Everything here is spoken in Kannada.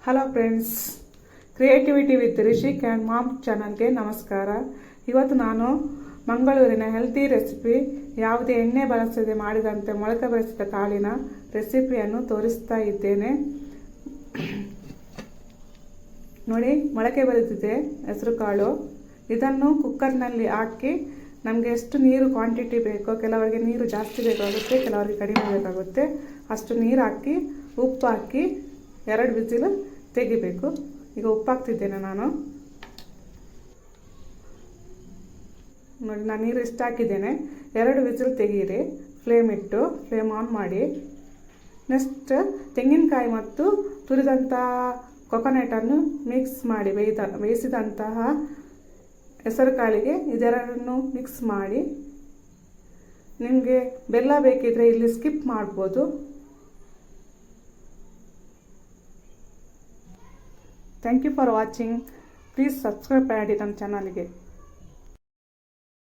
Hello friends, creativity with Rishik and mom ಚಾನಲ್ಗೆ ನಮಸ್ಕಾರ. ಇವತ್ತು ನಾನು ಮಂಗಳೂರಿನ ಹೆಲ್ತಿ ರೆಸಿಪಿ, ಯಾವುದೇ ಎಣ್ಣೆ ಬಳಸದೆ ಮಾಡಿದಂತೆ ಮೊಳಕೆ ಬರಿಸಿದ ಕಾಳಿನ ರೆಸಿಪಿಯನ್ನು ತೋರಿಸ್ತಾ ಇದ್ದೇನೆ. ನೋಡಿ, ಮೊಳಕೆ ಬರಿದಿದೆ ಹೆಸರು ಕಾಳು. ಇದನ್ನು ಕುಕ್ಕರ್ನಲ್ಲಿ ಹಾಕಿ ನಮಗೆ ಎಷ್ಟು ನೀರು ಕ್ವಾಂಟಿಟಿ ಬೇಕೋ, ಕೆಲವರಿಗೆ ನೀರು ಜಾಸ್ತಿ ಬೇಕಾಗುತ್ತೆ, ಕೆಲವರಿಗೆ ಕಡಿಮೆ ಬೇಕಾಗುತ್ತೆ, ಅಷ್ಟು ನೀರು ಹಾಕಿ ಉಪ್ಪು ಹಾಕಿ 2 ವಿಸಿಲ್ ತೆಗಿಬೇಕು. ಈಗ ಉಪ್ಪು ಹಾಕ್ತಿದ್ದೇನೆ ನಾನು. ನೋಡಿ, ನಾನು ನೀರು ಇಷ್ಟು ಹಾಕಿದ್ದೇನೆ. 2 ವಿಸಿಲ್ ತೆಗೀರಿ. ಫ್ಲೇಮ್ ಆನ್ ಮಾಡಿ. ನೆಕ್ಸ್ಟ್ ತೆಂಗಿನಕಾಯಿ ಮತ್ತು ತುರಿದಂತಹ ಕೊಕೊನಟನ್ನು ಮಿಕ್ಸ್ ಮಾಡಿ ಬೇಯಿಸಿದಂತಹ ಹೆಸರು ಕಾಳಿಗೆ ಇದೆರಡನ್ನು ಮಿಕ್ಸ್ ಮಾಡಿ. ನಿಮಗೆ ಬೆಲ್ಲ ಬೇಕಿದ್ರೆ ಇಲ್ಲಿ ಸ್ಕಿಪ್ ಮಾಡ್ಬೋದು. Thank you for watching. Please subscribe ಮಾಡಿ ನಮ್ಮ ಚಾನಲ್ಗೆ.